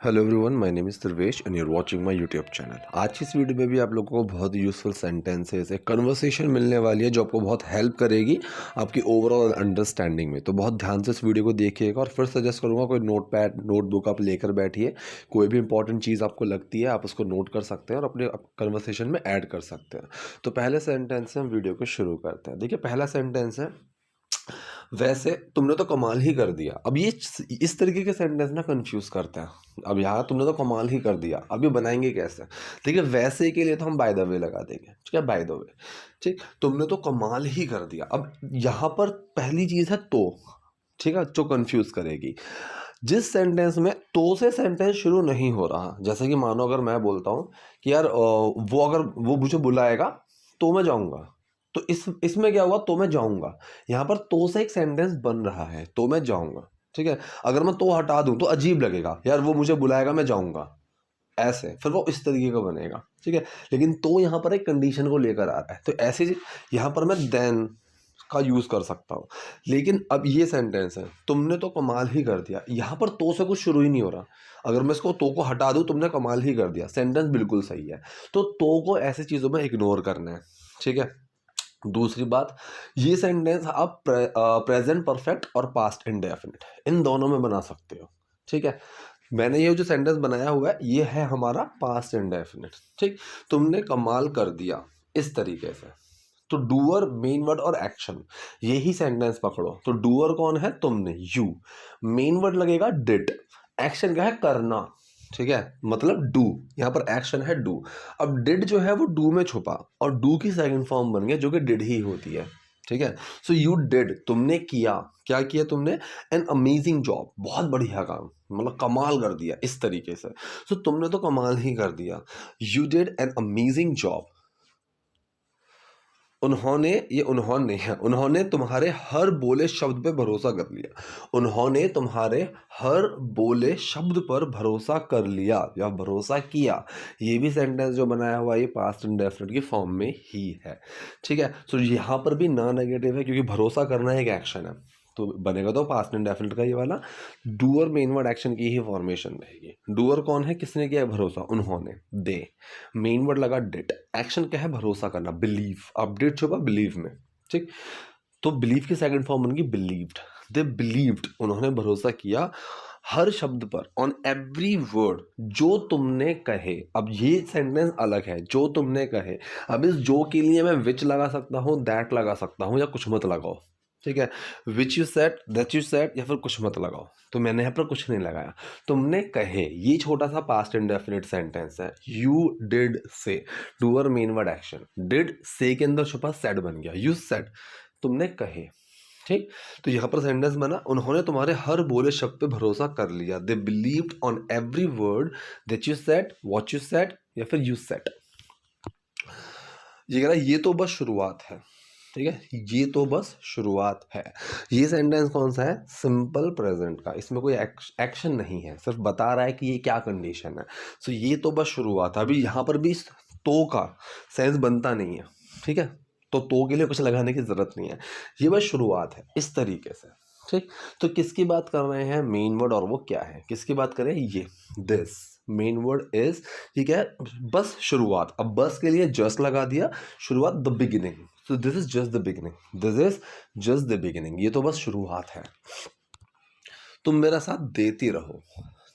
Hello everyone, my name is Dhruvesh and you are watching my YouTube channel. आज की इस video में भी आप लोगों को बहुत यूज़फुल सेंटेंसेस एक कन्वर्सेशन मिलने वाली है जो आपको बहुत हेल्प करेगी आपकी ओवरऑल अंडरस्टैंडिंग में। तो बहुत ध्यान से इस वीडियो को देखिएगा और फिर सजेस्ट करूंगा कोई नोट पैड नोटबुक आप लेकर बैठिए। कोई भी इंपॉर्टेंट चीज़ आपको लगती है आप उसको नोट कर सकते हैं और अपने कन्वर्सेशन में ऐड कर सकते हैं। तो पहले सेंटेंस से हम वीडियो को शुरू करते हैं। देखिए, पहला सेंटेंस है, वैसे तुमने तो कमाल ही कर दिया। अब ये इस तरीके के सेंटेंस ना कंफ्यूज करते हैं। अब यहाँ तुमने तो कमाल ही कर दिया, अब ये बनाएंगे कैसे? देखिए, वैसे के लिए तो हम बाय द वे लगा देंगे, ठीक है, बाय द वे। ठीक, तुमने तो कमाल ही कर दिया। अब यहाँ पर पहली चीज है तो, ठीक है, जो कंफ्यूज करेगी। जिस सेंटेंस में तो से सेंटेंस शुरू नहीं हो रहा, जैसे कि मानो अगर मैं बोलता हूँ कि यार वो अगर वो मुझे बुलाएगा तो मैं जाऊंगा, तो इसमें क्या हुआ, तो मैं जाऊंगा। यहाँ पर तो से एक सेंटेंस बन रहा है, तो मैं जाऊंगा, ठीक है। अगर मैं तो हटा दूं तो अजीब लगेगा, यार वो मुझे बुलाएगा मैं जाऊंगा, ऐसे फिर वो इस तरीके का बनेगा, ठीक है। लेकिन तो यहाँ पर एक कंडीशन को लेकर आ रहा है, तो ऐसे यहाँ पर मैं देन का यूज कर सकता हूँ। लेकिन अब ये सेंटेंस है, तुमने तो कमाल ही कर दिया, यहाँ पर तो से कुछ शुरू ही नहीं हो रहा। अगर मैं इसको तो को हटा दूं, तुमने कमाल ही कर दिया, सेंटेंस बिल्कुल सही है। तो को ऐसी चीजों में इग्नोर करना है, ठीक है। दूसरी बात, ये सेंटेंस आप प्रेजेंट परफेक्ट और पास्ट इंडेफिनिट इन दोनों में बना सकते हो, ठीक है। मैंने ये जो सेंटेंस बनाया हुआ है ये है हमारा पास्ट इंडेफिनिट, ठीक। तुमने कमाल कर दिया, इस तरीके से। तो डूअर, मेन वर्ड और एक्शन, यही सेंटेंस पकड़ो। तो डूअर कौन है? तुमने, यू। मेन वर्ड लगेगा डिड, एक्शन क्या है? करना, ठीक है, मतलब डू। यहाँ पर एक्शन है डू। अब डिड जो है वो डू में छुपा और डू की सेकंड फॉर्म बन गया जो कि डिड ही होती है, ठीक है। सो यू डिड, तुमने किया, क्या किया तुमने? एन अमेजिंग जॉब, बहुत बढ़िया काम, मतलब कमाल कर दिया, इस तरीके से। सो तुमने तो कमाल ही कर दिया, you did an amazing job. उन्होंने, ये उन्होंने है, उन्होंने तुम्हारे हर बोले शब्द पे भरोसा कर लिया। उन्होंने तुम्हारे हर बोले शब्द पर भरोसा कर लिया या भरोसा किया। ये भी सेंटेंस जो बनाया हुआ है ये पास्ट इंडेफिनिट की फॉर्म में ही है, ठीक है। सो यहाँ पर भी ना नेगेटिव है क्योंकि भरोसा करना एक एक्शन है, तो बनेगा तो पास्ट इंडेफिनिट का ये वाला। डूअर मेन वर्ड एक्शन की ही फॉर्मेशन रहेगी। डूअर कौन है? किसने किया है भरोसा? उन्होंने, दे। मेन वर्ड लगा डिड, एक्शन क्या है? भरोसा करना, बिलीव। अपडेट छुपा बिलीव में, ठीक। तो बिलीव की सेकंड फॉर्म बन गई बिलीव्ड। दे बिलीव्ड, उन्होंने भरोसा किया हर शब्द पर, ऑन एवरी वर्ड जो तुमने कहे। अब ये सेंटेंस अलग है, जो तुमने कहे। अब इस जो के लिए मैं विच लगा सकता हूँ, दैट लगा सकता हूँ, या कुछ मत लगाओ, ठीक है। Which you said, that you said, या फिर कुछ मत लगाओ। तो मैंने यहाँ पर कुछ नहीं लगाया, तुमने कहे। ये छोटा सा पास्ट इंडेफिनिट सेंटेंस है, यू डिड से, doer main word action, did से के अंदर छुपा सेड बन गया, यू सेड, तुमने कहे, ठीक। तो यहाँ पर सेंटेंस बना, उन्होंने तुम्हारे हर बोले शब्द पे भरोसा कर लिया। They believed on every word that you said, what you said, या फिर यू सेड। ये कह रहा है ये तो बस शुरुआत है, ठीक है, ये तो बस शुरुआत है। ये सेंटेंस कौन सा है? सिंपल प्रेजेंट का, इसमें कोई एक्शन नहीं है, सिर्फ बता रहा है कि ये क्या कंडीशन है। सो ये तो बस शुरुआत है। अभी यहाँ पर भी तो का सेंस बनता नहीं है, ठीक है। तो के लिए कुछ लगाने की जरूरत नहीं है, ये बस शुरुआत है, इस तरीके से, ठीक। तो किसकी बात कर रहे हैं? मेन वर्ड, और वो क्या है, किसकी बात कर रहे हैं? ये दिस मेन वर्ड इज, ठीक है, बस शुरुआत। अब बस के लिए जस्ट लगा दिया, शुरुआत, the beginning. So this is just the beginning, this is just the beginning, ये तो बस शुरुआत है। तुम मेरा साथ देती रहो,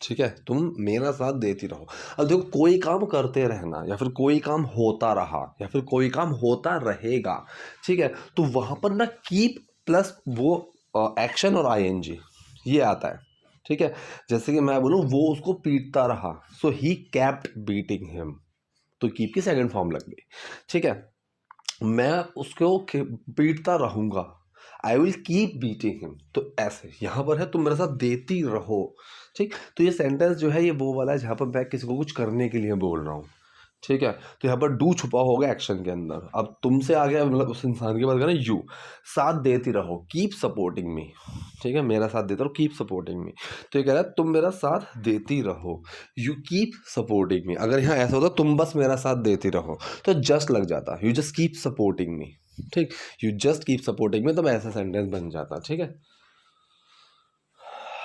ठीक है, तुम मेरा साथ देती रहो। अब देखो, कोई काम करते रहना या फिर कोई काम होता रहा या फिर कोई काम होता रहेगा, ठीक है, तो वहां पर ना कीप प्लस वो एक्शन और आईएनजी ये आता है, ठीक है। जैसे कि मैं बोलूं वो उसको पीटता रहा, सो ही कैप्ट बीटिंग हिम, तो कीप की सेकंड फॉर्म लग गई, ठीक है। मैं उसको पीटता रहूंगा, I will keep beating him, तो ऐसे यहां पर है तुम मेरे साथ देती रहो, ठीक। तो ये सेंटेंस जो है ये वो वाला है जहां पर मैं किसी को कुछ करने के लिए बोल रहा हूँ, ठीक है। तो यहाँ पर डू छुपा होगा एक्शन के अंदर। अब तुमसे आ गया, मतलब उस इंसान की बात करें, यू साथ देती रहो, कीप सपोर्टिंग मी, ठीक है, मेरा साथ देते रहो, कीप सपोर्टिंग मी। तो ये कह रहा है तुम मेरा साथ देती रहो, यू कीप सपोर्टिंग मी। अगर यहाँ ऐसा होता तुम बस मेरा साथ देती रहो तो जस्ट लग जाता, you just keep supporting me, ठीक, you just keep supporting me, तो ऐसा सेंटेंस बन जाता, ठीक है।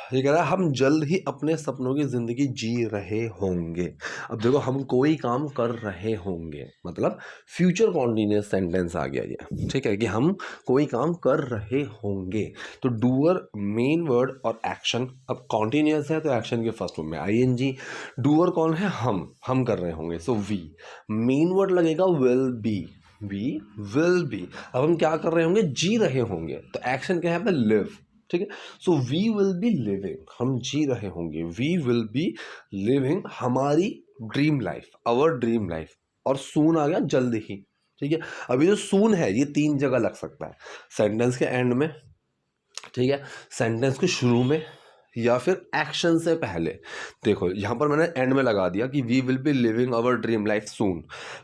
ये कह रहा है हम जल्द ही अपने सपनों की ज़िंदगी जी रहे होंगे। अब देखो हम कोई काम कर रहे होंगे मतलब फ्यूचर कॉन्टिन्यूअस सेंटेंस आ गया ये, ठीक है, कि हम कोई काम कर रहे होंगे। तो डूअर मेन वर्ड और एक्शन, अब कॉन्टिन्यूअस है तो एक्शन के फर्स्ट फॉर्म में आईएनजी। डूअर कौन है? हम कर रहे होंगे, सो वी। मेन वर्ड लगेगा will be, we will be. अब हम क्या कर रहे होंगे? जी रहे होंगे, तो एक्शन क्या है पे? लिव, ठीक है। So we will be living, हम जी रहे होंगे, वी विल बी लिविंग हमारी dream life, our dream life. और सून आ गया जल्द ही, ठीक है। अभी जो सून है ये 3 जगह लग सकता है, सेंटेंस के एंड में, ठीक है, सेंटेंस के शुरू में, या फिर एक्शन से पहले। देखो यहाँ पर मैंने एंड में लगा दिया कि we will be living our dream life soon.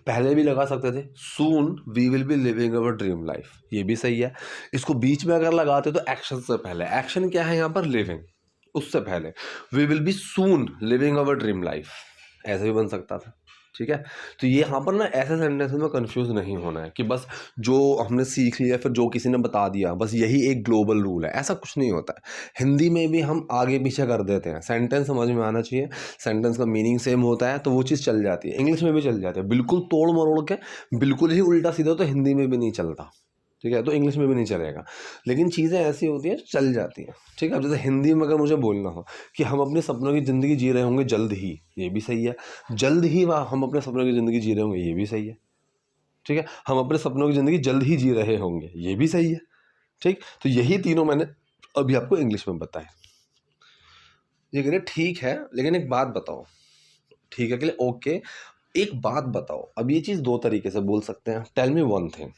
पहले भी लगा सकते थे soon we will be living our dream life, ये भी सही है। इसको बीच में अगर लगाते तो एक्शन से पहले, एक्शन क्या है यहाँ पर? लिविंग, उससे पहले we will be soon living our dream life, ऐसे भी बन सकता था, ठीक है। तो ये यहाँ पर ना ऐसे सेंटेंस में कंफ्यूज नहीं होना है कि बस जो हमने सीख लिया फिर जो किसी ने बता दिया बस यही एक ग्लोबल रूल है, ऐसा कुछ नहीं होता है। हिंदी में भी हम आगे पीछे कर देते हैं, सेंटेंस समझ में आना चाहिए, सेंटेंस का मीनिंग सेम होता है तो वो चीज़ चल जाती है, इंग्लिश में भी चल जाती है। बिल्कुल तोड़ मरोड़ के बिल्कुल ही उल्टा सीधा तो हिंदी में भी नहीं चलता, ठीक है, तो इंग्लिश में भी नहीं चलेगा। लेकिन चीज़ें ऐसी होती हैं चल जाती हैं, ठीक है। अब जैसे हिंदी में अगर मुझे बोलना हो कि हम अपने सपनों की ज़िंदगी जी रहे होंगे जल्द ही, ये भी सही है। जल्द ही वह हम अपने सपनों की ज़िंदगी जी रहे होंगे, ये भी सही है, ठीक है। हम अपने सपनों की ज़िंदगी जल्द ही जी रहे होंगे, ये भी सही है, ठीक। तो यही तीनों मैंने अभी आपको इंग्लिश में बताए। ये कह रहे ठीक है लेकिन एक बात बताओ, ठीक है के लिए ओके, एक बात बताओ। अब ये चीज़ 2 तरीके से बोल सकते हैं, tell me one thing,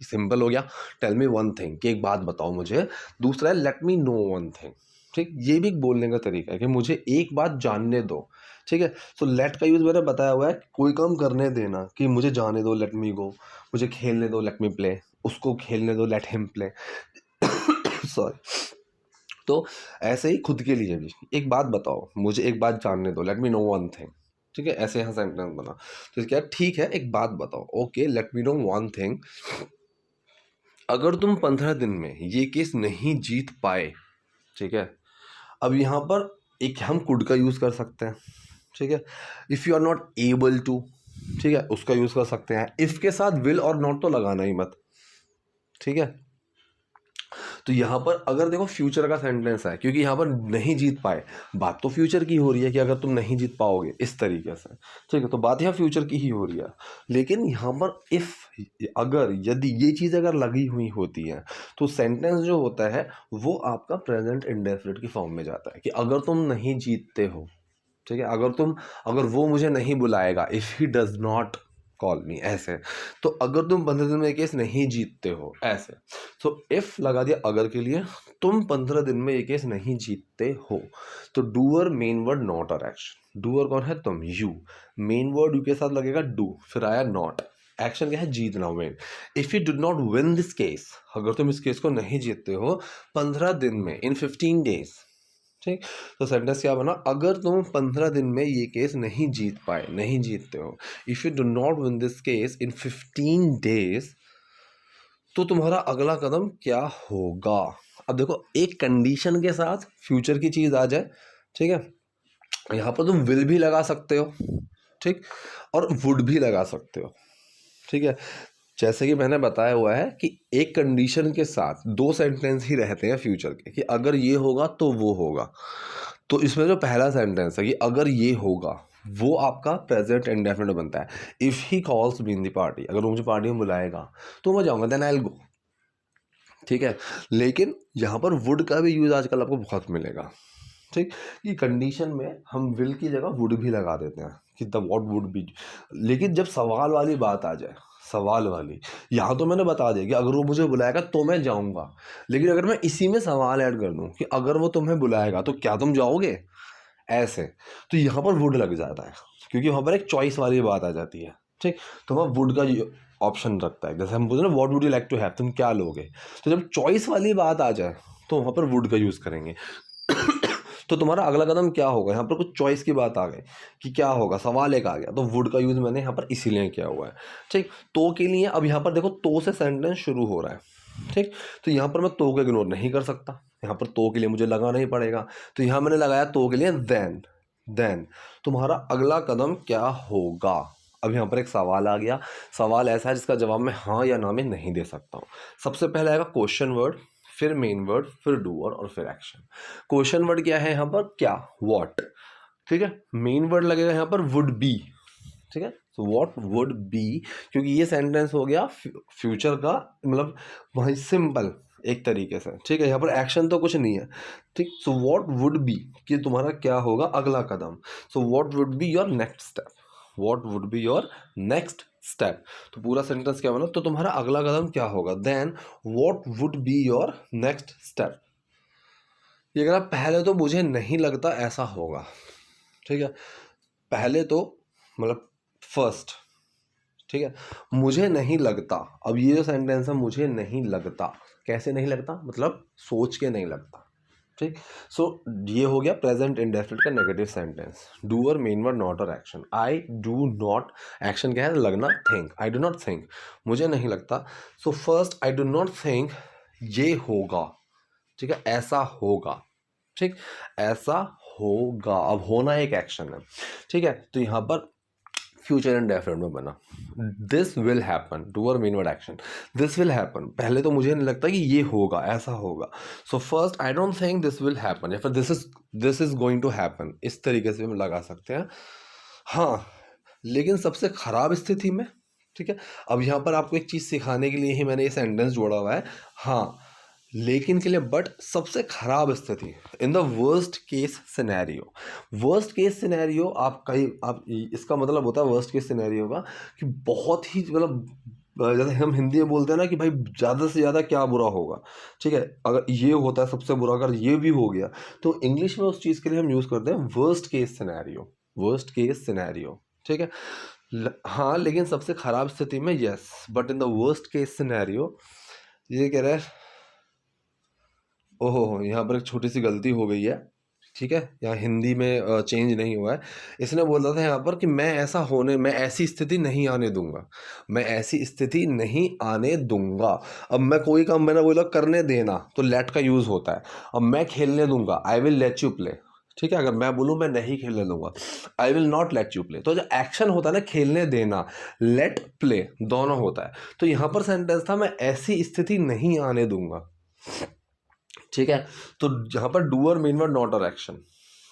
simple हो गया, टेल मी वन थिंग कि एक बात बताओ मुझे। दूसरा है let me know one thing, ठीक, ये भी एक बोलने का तरीका है कि मुझे एक बात जानने दो, ठीक है। सो लेट का यूज़ मैंने बताया हुआ है कोई काम करने देना, कि मुझे जाने दो, लेट मी गो, मुझे खेलने दो, लेट मी प्ले, उसको खेलने दो, लेट हिम प्ले सॉरी। तो ऐसे ही खुद के लिए भी एक बात बताओ, मुझे एक बात जानने दो, let me know one thing, ठीक है, ऐसे यहाँ सेंटेंस बना। तो क्या ठीक है एक बात बताओ, okay let me know one thing, अगर तुम 15 दिन में ये केस नहीं जीत पाए, ठीक है। अब यहाँ पर एक हम कुड का यूज़ कर सकते हैं, ठीक है। If you are not able to, ठीक है, उसका यूज़ कर सकते हैं। इफ़ के साथ विल और नॉट तो लगाना ही मत, ठीक है। तो यहाँ पर अगर देखो फ्यूचर का सेंटेंस है, क्योंकि यहाँ पर नहीं जीत पाए, बात तो फ्यूचर की हो रही है कि अगर तुम नहीं जीत पाओगे इस तरीके से, ठीक है, तो बात यहाँ फ्यूचर की ही हो रही है। लेकिन यहाँ पर इफ़, अगर, यदि ये चीज़ अगर लगी हुई होती है तो सेंटेंस जो होता है वो आपका प्रेजेंट इंडेफिनिट की फॉर्म में जाता है कि अगर तुम नहीं जीतते हो, ठीक है, अगर वो मुझे नहीं बुलाएगा, if he does not call me, ऐसे। तो अगर तुम 15 दिन में ये केस नहीं जीतते हो, ऐसे। सो इफ लगा दिया अगर के लिए, तुम 15 दिन में ये केस नहीं जीतते हो, तो डूअर मेन वर्ड नॉट और एक्शन। डूअर कौन है? तुम, यू। मेन वर्ड यू के साथ लगेगा डू, फिर आया नॉट, एक्शन क्या है? जीतना, win. If you do not win this case, अगर तुम इस केस को नहीं जीतते हो 15 दिन में, इन 15 डेज, ठीक। तो सेंटेंस क्या बना? अगर तुम 15 दिन में ये केस नहीं जीत पाए, नहीं जीतते हो, if you do not win this case in 15 days, तो तुम्हारा अगला कदम क्या होगा? अब देखो एक कंडीशन के साथ फ्यूचर की चीज़ आ जाए, ठीक है, यहाँ पर तुम विल भी लगा सकते हो, ठीक, और वुड भी लगा सकते हो, ठीक है। जैसे कि मैंने बताया हुआ है कि एक कंडीशन के साथ 2 सेंटेंस ही रहते हैं फ्यूचर के, कि अगर ये होगा तो वो होगा। तो इसमें जो पहला सेंटेंस है कि अगर ये होगा, वो आपका प्रेजेंट इंडेफिनिट बनता है। If he calls me in the party, अगर वो मुझे पार्टी में बुलाएगा तो मैं जाऊँगा, देन आई विल गो, ठीक है। लेकिन यहाँ पर वुड का भी यूज़ आजकल आपको बहुत मिलेगा, ठीक, कि कंडीशन में हम विल की जगह वुड भी लगा देते हैं कि द व्हाट वुड बी। लेकिन जब सवाल वाली बात आ जाए, सवाल वाली, यहाँ तो मैंने बता दिया कि अगर वो मुझे बुलाएगा तो मैं जाऊँगा, लेकिन अगर मैं इसी में सवाल ऐड कर दूँ कि अगर वो तुम्हें बुलाएगा तो क्या तुम जाओगे, ऐसे, तो यहाँ पर वुड लग जाता है, क्योंकि वहाँ पर एक चॉइस वाली बात आ जाती है, ठीक। तो वहाँ वुड का ऑप्शन रखता है, जैसे हम बोलते हैं ना what would you like to have, तुम क्या लोगे। तो जब चॉइस वाली बात आ जाए तो वहाँ पर वुड का यूज़ करेंगे तो तुम्हारा अगला कदम क्या होगा? यहाँ पर कुछ चॉइस की बात आ गई कि क्या होगा, सवाल एक आ गया, तो वुड का यूज़ मैंने यहाँ पर इसीलिए किया हुआ है, ठीक। तो के लिए अब यहाँ पर देखो तो से सेंटेंस शुरू हो रहा है, ठीक, तो यहाँ पर मैं तो को इग्नोर नहीं कर सकता, यहाँ पर तो के लिए मुझे लगाना ही पड़ेगा, तो यहाँ मैंने लगाया तो के लिए देन तुम्हारा अगला कदम क्या होगा। अब यहाँ पर एक सवाल आ गया, सवाल ऐसा है जिसका जवाब मैं हाँ या ना में नहीं दे सकता हूँ। सबसे पहले आएगा क्वेश्चन वर्ड, फिर मेन वर्ड, फिर डूअर और फिर एक्शन। क्वेश्चन वर्ड क्या है यहाँ पर, क्या, व्हाट, ठीक है। मेन वर्ड लगेगा यहाँ पर वुड बी, ठीक है। सो व्हाट वुड बी, क्योंकि ये सेंटेंस हो गया फ्यूचर का, मतलब वही सिंपल एक तरीके से, ठीक है। यहाँ पर एक्शन तो कुछ नहीं है, ठीक। सो व्हाट वुड बी, कि तुम्हारा क्या होगा अगला कदम। So what would be your next step, what would be your next step. तो पूरा सेंटेंस क्या बना, तो तुम्हारा अगला कदम क्या होगा, then what would be your next step. ये कह रहा पहले तो मुझे नहीं लगता ऐसा होगा, ठीक है। पहले तो मतलब फर्स्ट, ठीक है। मुझे नहीं लगता, अब ये जो सेंटेंस है मुझे नहीं लगता, कैसे नहीं लगता, मतलब सोच के नहीं लगता, ठीक। सो ये हो गया प्रेजेंट इंडेफिनिट का negative sentence. Doer, main word, not और action. I do not, action क्या है, लगना, think. I do not think, मुझे नहीं लगता। So first I do not think ये होगा, ठीक है, ऐसा होगा, ठीक, ऐसा होगा। अब होना एक एक्शन है, ठीक है। तो यहाँ पर फ्यूचर इंडेफिनिट में बना, this will happen, doer, main word, action. This will happen, पहले तो मुझे नहीं लगता कि ये होगा, ऐसा होगा। So first I don't think this will happen, या फिर this is going to happen, इस तरीके से हम लगा सकते हैं। हाँ, लेकिन सबसे खराब स्थिति में, ठीक है। अब यहाँ पर आपको एक चीज़ सिखाने के लिए ही मैंने ये सेंटेंस जोड़ा हुआ है, हाँ लेकिन के लिए, बट सबसे खराब स्थिति, in the worst case scenario. Worst case scenario आप इसका मतलब होता है वर्स्ट केस सिनेरियो का कि बहुत ही मतलब जैसे हम हिंदी में बोलते हैं ना कि भाई ज़्यादा से ज़्यादा क्या बुरा होगा, ठीक है। अगर ये होता है सबसे बुरा, अगर ये भी हो गया, तो इंग्लिश में उस चीज़ के लिए हम यूज़ करते हैं worst case scenario, worst case scenario, ठीक है। हाँ लेकिन सबसे खराब स्थिति में, yes, but in the worst case scenario, ये कह रहा है, ओहो यहाँ पर एक छोटी सी गलती हो गई है, ठीक है। यहाँ हिंदी में चेंज नहीं हुआ है। इसने बोला था यहाँ पर कि मैं ऐसी स्थिति नहीं आने दूंगा, मैं ऐसी स्थिति नहीं आने दूंगा। अब मैं कोई काम, मैंने बोला करने देना, तो लेट का यूज़ होता है। अब मैं खेलने दूंगा, I will let you play, ठीक है। अगर मैं बोलूँ मैं नहीं खेलने दूंगा, I will not let you play. तो जो एक्शन होता है ना, खेलने देना, लेट, प्ले, दोनों होता है। तो यहाँ पर सेंटेंस था मैं ऐसी स्थिति नहीं आने दूंगा, ठीक है। तो यहाँ पर डूअर, मेन वर्ड, नॉट और एक्शन,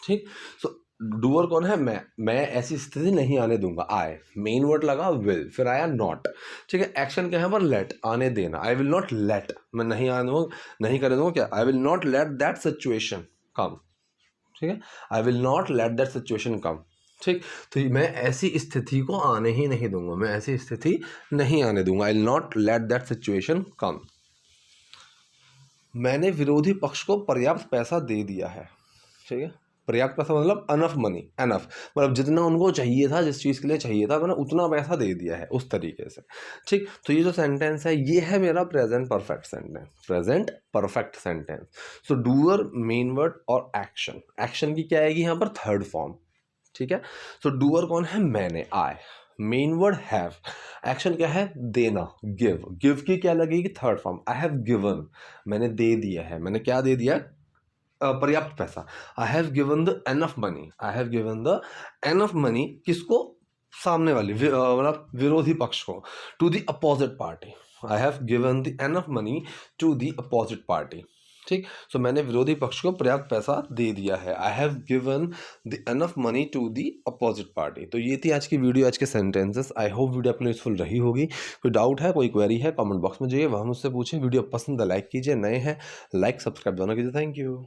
ठीक। सो डूअर कौन है, मैं ऐसी स्थिति नहीं आने दूंगा, आई, मेन वर्ड लगा विल, फिर आया नॉट, ठीक है। एक्शन क्या है पर लेट, आने देना, आई विल नॉट लेट, मैं नहीं आने दूंगा, नहीं करने दूंगा क्या, I will not let that situation come, ठीक है। I will not let that situation come, ठीक। तो मैं ऐसी स्थिति को आने ही नहीं दूंगा, मैं ऐसी स्थिति नहीं आने दूंगा, I will not let that situation come. मैंने विरोधी पक्ष को पर्याप्त पैसा दे दिया है, ठीक है। पर्याप्त पैसा मतलब अनफ मनी, एनफ, मतलब जितना उनको चाहिए था, जिस चीज़ के लिए चाहिए था, मैंने उतना पैसा दे दिया है, उस तरीके से, ठीक। तो ये जो सेंटेंस है ये है मेरा present perfect sentence, present perfect sentence. So doer, main word और एक्शन। एक्शन की क्या आएगी यहाँ पर, थर्ड फॉर्म, ठीक है। सो डूअर कौन है, मैंने, आई, मेन वर्ड हैव, एक्शन क्या है, देना, गिव, गिव की क्या लगेगी, third form, I have given, मैंने दे दिया है, मैंने क्या दे दिया, पर्याप्त पैसा। I have given the enough money, I have given the enough money, किसको, सामने वाली मतलब विरोधी पक्ष को, to the opposite party, I have given the enough money to the opposite party, ठीक। सो मैंने विरोधी पक्ष को पर्याप्त पैसा दे दिया है, I have given the enough money to the opposite party. तो ये थी आज की वीडियो, आज के सेंटेंसेस। आई होप वीडियो आपके लिए यूजफुल रही होगी। कोई डाउट है, कोई क्वेरी है, कमेंट बॉक्स में जाइए, वहाँ मुझसे पूछें। वीडियो पसंद है लाइक कीजिए, नए हैं लाइक सब्सक्राइब दोनों कीजिए। Thank you.